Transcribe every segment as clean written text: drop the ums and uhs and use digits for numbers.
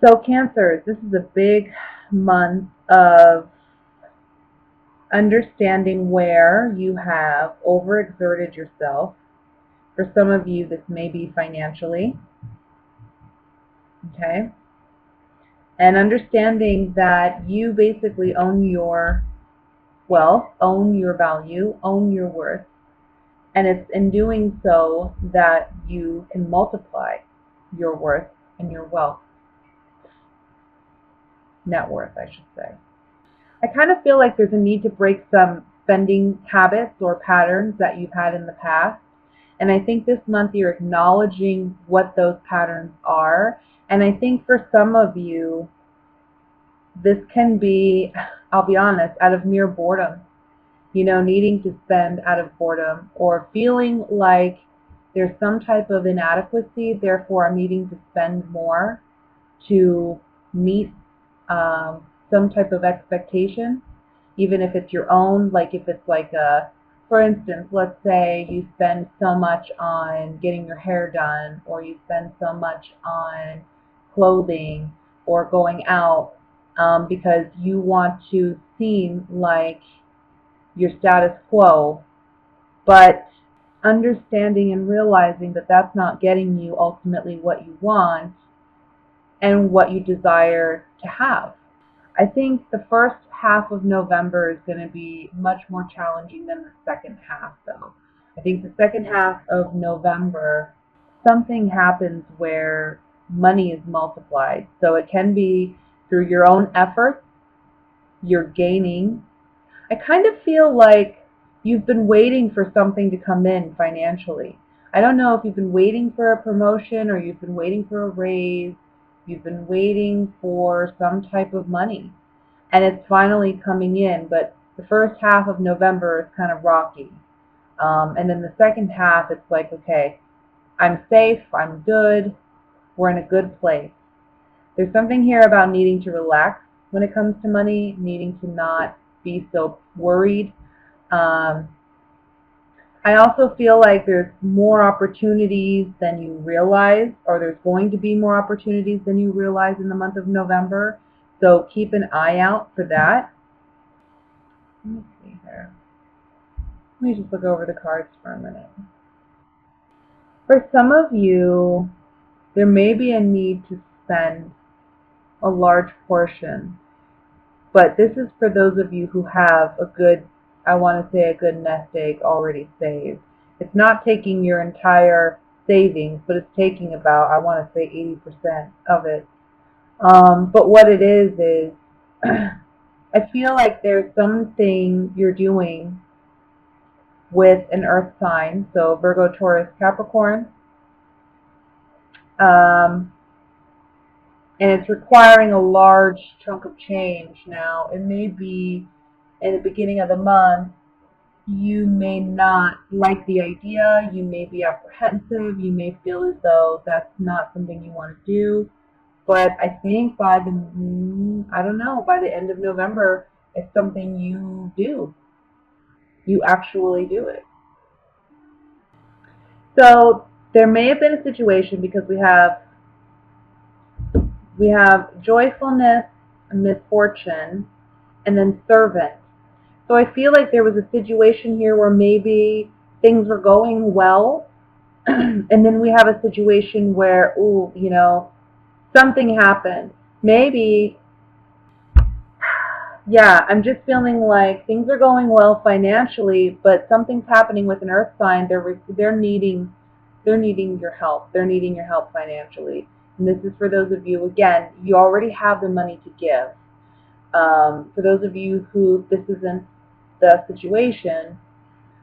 So Cancers, this is a big month of understanding where you have overexerted yourself. For some of you, this may be financially, okay? And understanding that you basically own your wealth, own your value, own your worth. And it's in doing so that you can multiply your worth and your wealth. Net worth, I should say. I kind of feel like there's a need to break some spending habits or patterns that you've had in the past. And I think this month you're acknowledging what those patterns are. And I think for some of you, this can be, I'll be honest, out of mere boredom. Needing to spend out of boredom or feeling like there's some type of inadequacy, therefore I'm needing to spend more to meet some type of expectation, even if it's your own, like if it's like for instance, let's say you spend so much on getting your hair done, or you spend so much on clothing or going out because you want to seem like your status quo, but understanding and realizing that that's not getting you ultimately what you want and what you desire to have. I think the first half of November is going to be much more challenging than the second half, though. I think the second half of November, something happens where money is multiplied. So it can be through your own efforts, you're gaining. I kind of feel like you've been waiting for something to come in financially. I don't know if you've been waiting for a promotion or you've been waiting for a raise. You've been waiting for some type of money, and it's finally coming in. But the first half of November is kind of rocky. And then the second half, it's like, okay, I'm safe, I'm good, we're in a good place. There's something here about needing to relax when it comes to money, needing to not be so worried. I also feel like there's more opportunities than you realize, or there's going to be more opportunities than you realize in the month of November. So keep an eye out for that. Let me see here. Let me just look over the cards for a minute. For some of you, there may be a need to spend a large portion, but this is for those of you who have a good, I want to say a good nest egg already saved. It's not taking your entire savings, but it's taking about, I want to say 80% of it. But what it is I feel like there's something you're doing with an earth sign, so Virgo, Taurus, Capricorn, and it's requiring a large chunk of change. Now, it may be in the beginning of the month, you may not like the idea, you may be apprehensive, you may feel as though that's not something you want to do, but I think by the end of November, it's something you do. You actually do it. So there may have been a situation because we have joyfulness, misfortune, and then servant. So I feel like there was a situation here where maybe things were going well, and then we have a situation where, something happened. Maybe, yeah, I'm just feeling like things are going well financially, but something's happening with an earth sign. They're needing your help. They're needing your help financially. And this is for those of you, again, you already have the money to give. For those of you who this isn't the situation,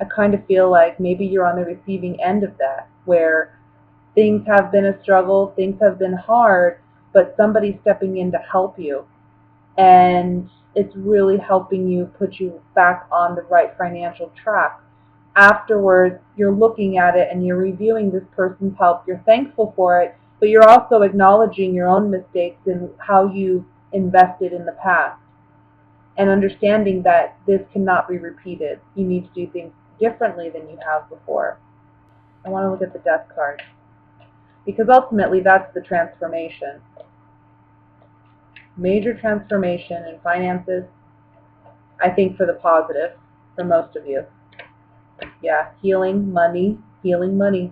I kind of feel like maybe you're on the receiving end of that, where things have been a struggle, things have been hard, but somebody's stepping in to help you. And it's really helping you put you back on the right financial track. Afterwards, you're looking at it and you're reviewing this person's help. You're thankful for it, but you're also acknowledging your own mistakes and how you invested in the past, and understanding that this cannot be repeated. You need to do things differently than you have before. I want to look at the Death card, because ultimately that's the transformation. Major transformation in finances, I think for the positive, for most of you. Yeah, healing money, healing money.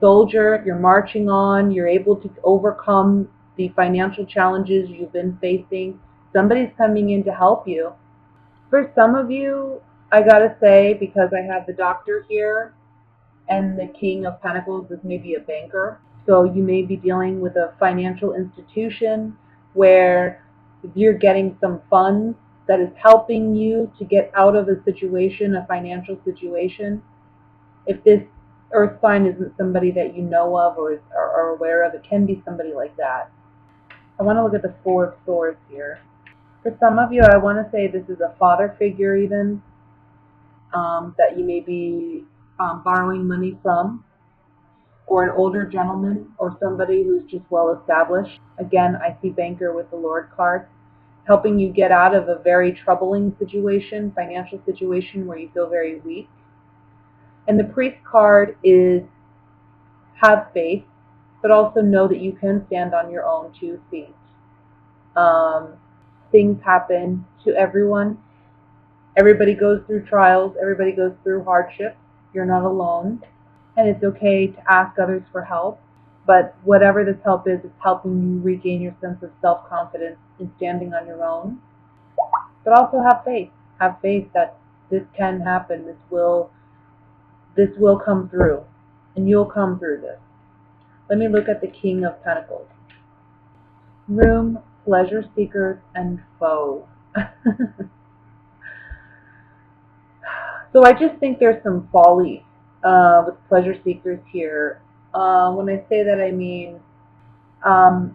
Soldier, you're marching on, you're able to overcome the financial challenges you've been facing. Somebody's coming in to help you. For some of you, I gotta say, because I have the Doctor here, and the King of Pentacles is maybe a banker. So you may be dealing with a financial institution where you're getting some funds that is helping you to get out of a situation, a financial situation. If this earth sign isn't somebody that you know of or are aware of, it can be somebody like that. I want to look at the Four of Swords here. For some of you, I want to say this is a father figure even, that you may be borrowing money from, or an older gentleman, or somebody who's just well established. Again, I see banker with the Lord card, helping you get out of a very troubling situation, financial situation where you feel very weak. And the Priest card is have faith, but also know that you can stand on your own 2 feet. Things happen to everyone. Everybody goes through trials. Everybody goes through hardships. You're not alone. And it's okay to ask others for help. But whatever this help is, it's helping you regain your sense of self-confidence in standing on your own. But also have faith. Have faith that this can happen. This will come through. And you'll come through this. Let me look at the King of Pentacles. Room, pleasure seekers, and foes. So I just think there's some folly with pleasure seekers here. When I say that, I mean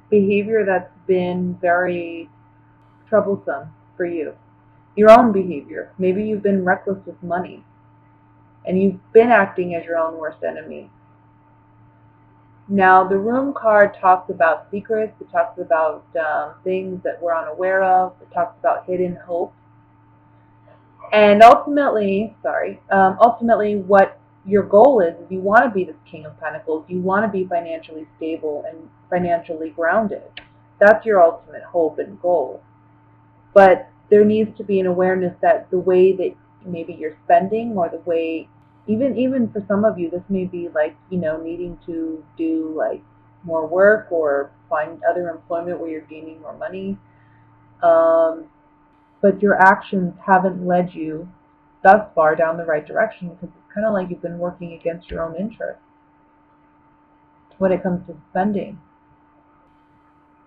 behavior that's been very troublesome for you. Your own behavior. Maybe you've been reckless with money, and you've been acting as your own worst enemy. Now, the Room card talks about secrets. It talks about things that we're unaware of. It talks about hidden hope. And ultimately, what your goal is you want to be this King of Pentacles. You want to be financially stable and financially grounded. That's your ultimate hope and goal. But there needs to be an awareness that the way that maybe you're spending, or the way, even for some of you, this may be like, needing to do like more work or find other employment where you're gaining more money. But your actions haven't led you thus far down the right direction, because it's kind of like you've been working against your own interests when it comes to spending.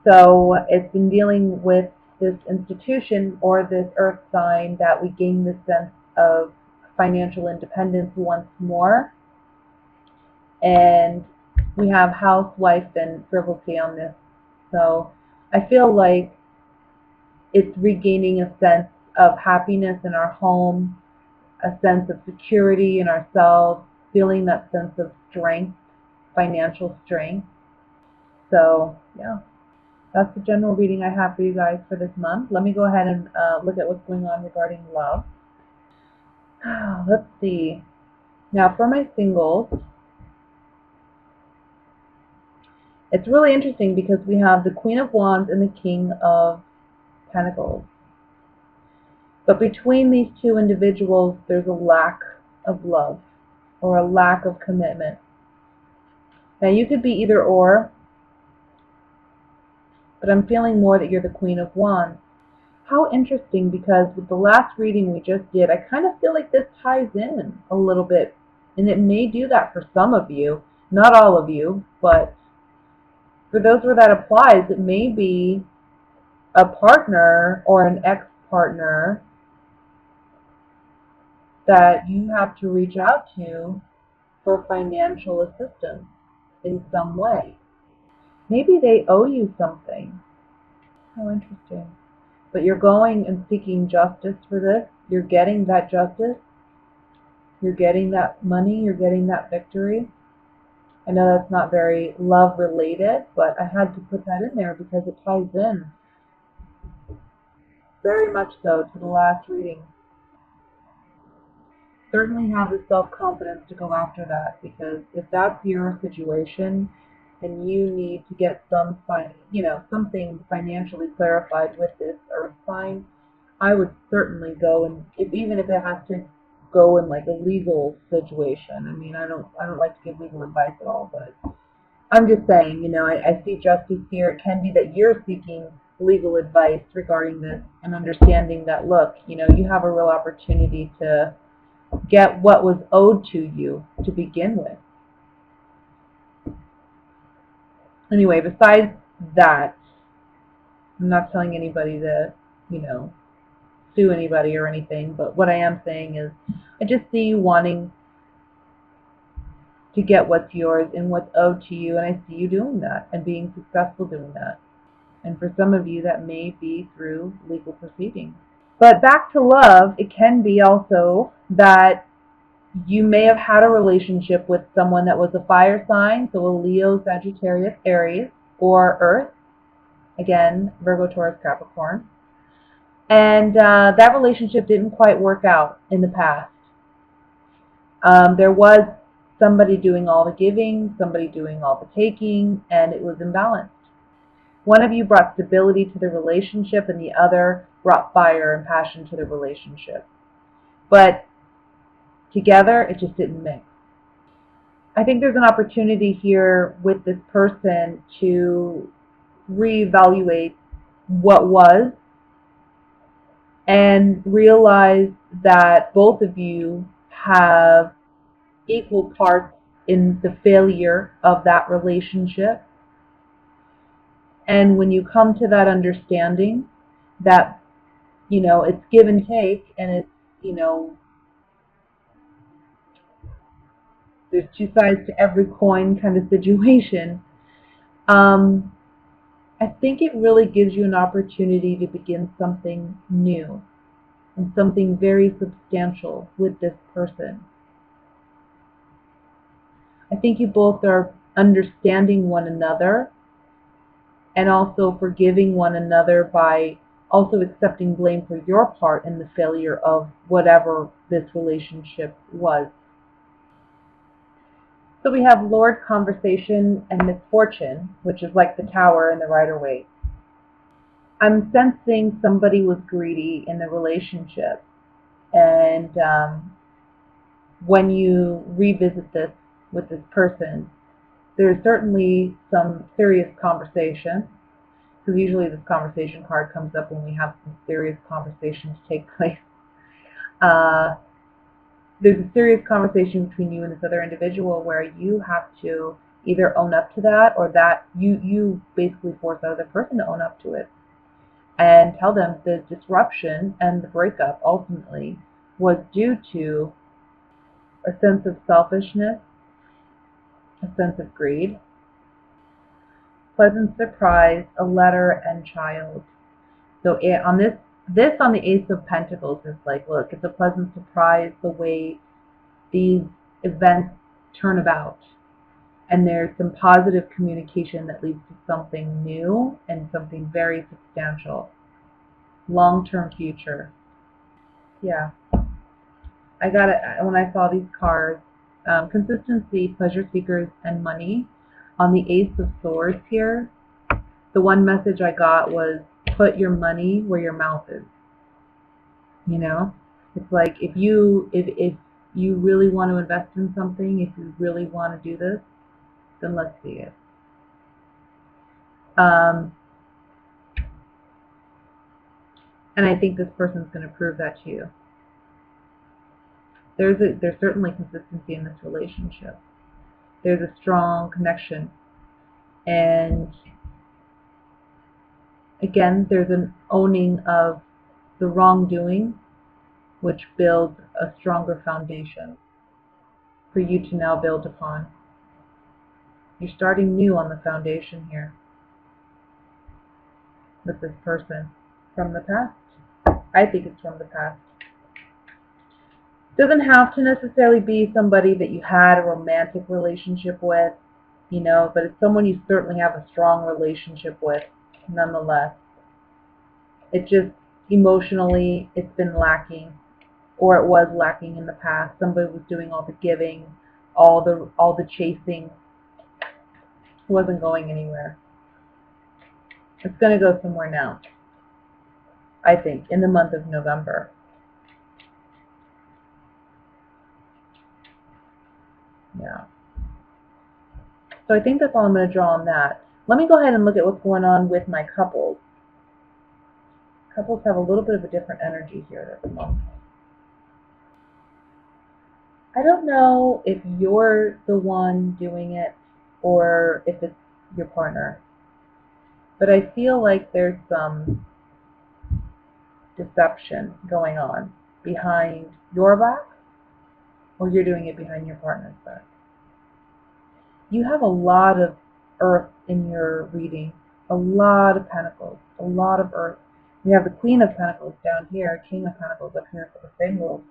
So it's been dealing with this institution or this earth sign that we gain this sense of financial independence once more. And we have housewife and frivolity on this. So I feel like it's regaining a sense of happiness in our home, a sense of security in ourselves, feeling that sense of strength, financial strength. So, yeah, that's the general reading I have for you guys for this month. Let me go ahead and look at what's going on regarding love. Let's see. Now, for my singles, it's really interesting because we have the Queen of Wands and the King of Pentacles. But between these two individuals, there's a lack of love or a lack of commitment. Now, you could be either or, but I'm feeling more that you're the Queen of Wands. How interesting, because with the last reading we just did, I kind of feel like this ties in a little bit. And it may do that for some of you, not all of you, but for those where that applies, it may be a partner or an ex-partner that you have to reach out to for financial assistance in some way. Maybe they owe you something. How interesting. But you're going and seeking justice for this. You're getting that justice. You're getting that money. You're getting that victory. I know that's not very love related, but I had to put that in there because it ties in very much so to the last reading. Certainly have the self-confidence to go after that, because if that's your situation, and you need to get something financially clarified with this earth sign, I would certainly go, and even if it has to go in like a legal situation. I mean, I don't like to give legal advice at all, but I'm just saying, I see justice here. It can be that you're seeking legal advice regarding this and understanding that, look, you have a real opportunity to get what was owed to you to begin with. Anyway, besides that, I'm not telling anybody to, sue anybody or anything, but what I am saying is I just see you wanting to get what's yours and what's owed to you, and I see you doing that and being successful doing that. And for some of you, that may be through legal proceedings. But back to love, it can be also that you may have had a relationship with someone that was a fire sign, so a Leo, Sagittarius, Aries, or Earth, again, Virgo, Taurus, Capricorn. And that relationship didn't quite work out in the past. There was somebody doing all the giving, somebody doing all the taking, and it was imbalanced. One of you brought stability to the relationship, and the other brought fire and passion to the relationship. But together, it just didn't mix. I think there's an opportunity here with this person to reevaluate what was and realize that both of you have equal parts in the failure of that relationship. And when you come to that understanding that, it's give and take, and it's, there's two sides to every coin kind of situation, I think it really gives you an opportunity to begin something new and something very substantial with this person. I think you both are understanding one another and also forgiving one another by also accepting blame for your part in the failure of whatever this relationship was. So we have Lord, Conversation, and Misfortune, which is like the Tower and the Rider-Waite. I'm sensing somebody was greedy in the relationship, and when you revisit this with this person, there's certainly some serious conversation, because usually this conversation card comes up when we have some serious conversations take place. There's a serious conversation between you and this other individual where you have to either own up to that, or that you basically force the other person to own up to it and tell them the disruption and the breakup ultimately was due to a sense of selfishness, a sense of greed, pleasant surprise, a letter, and child. So on this on the Ace of Pentacles is like, look, it's a pleasant surprise the way these events turn about. And there's some positive communication that leads to something new and something very substantial. Long-term future. Yeah. I got it when I saw these cards. Consistency, pleasure seekers, and money. On the Ace of Swords here, the one message I got was, put your money where your mouth is. It's like, if you really want to invest in something, if you really want to do this, then let's see it. And I think this person's going to prove that to you. There's certainly consistency in this relationship. There's a strong connection, and again, there's an owning of the wrongdoing, which builds a stronger foundation for you to now build upon. You're starting new on the foundation here with this person from the past. I think it's from the past. Doesn't have to necessarily be somebody that you had a romantic relationship with, but it's someone you certainly have a strong relationship with nonetheless. It just, emotionally, it's been lacking, or it was lacking in the past. Somebody was doing all the giving, all the chasing, It wasn't going anywhere. It's going to go somewhere now, I think, in the month of November. Yeah. So I think that's all I'm going to draw on that. Let me go ahead and look at what's going on with my couples. Couples have a little bit of a different energy here this month. I don't know if you're the one doing it or if it's your partner, but I feel like there's some deception going on behind your back, or you're doing it behind your partner's back. You have a lot of earth in your reading, a lot of pentacles, a lot of earth. We have the Queen of Pentacles down here, King of Pentacles up here for the singles.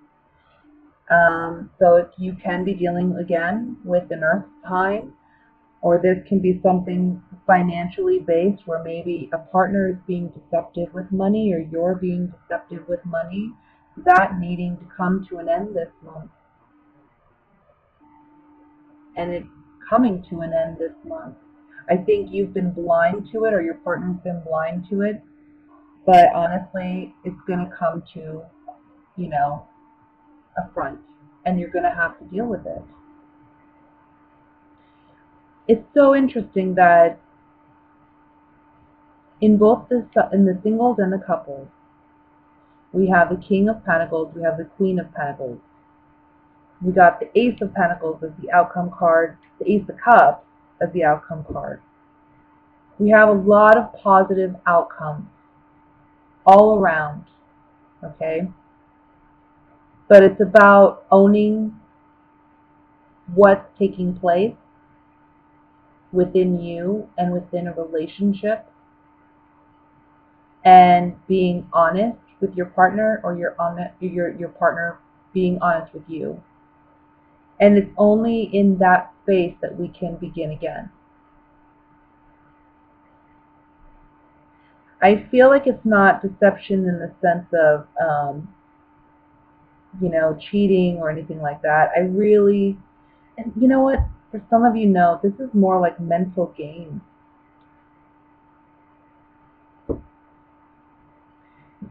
So you can be dealing again with an earth sign, or this can be something financially based where maybe a partner is being deceptive with money or you're being deceptive with money. That needing to come to an end this month. And it's coming to an end this month. I think you've been blind to it or your partner's been blind to it. But honestly, it's going to come to, a front. And you're going to have to deal with it. It's so interesting that in both in the singles and the couples, we have the King of Pentacles, we have the Queen of Pentacles. We got the Ace of Pentacles as the outcome card, the Ace of Cups as the outcome card. We have a lot of positive outcomes all around, okay? But it's about owning what's taking place within you and within a relationship and being honest with your partner, or your partner being honest with you. And it's only in that space that we can begin again. I feel like it's not deception in the sense of, cheating or anything like that. And you know what? For some of you this is more like mental games.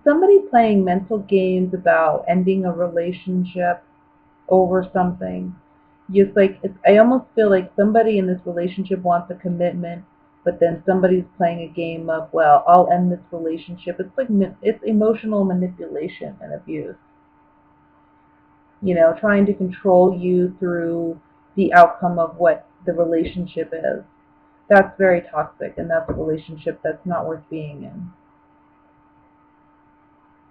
Somebody playing mental games about ending a relationship over something. I almost feel like somebody in this relationship wants a commitment, but then somebody's playing a game of, well, I'll end this relationship. It's emotional manipulation and abuse. Trying to control you through the outcome of what the relationship is. That's very toxic, and that's a relationship that's not worth being in.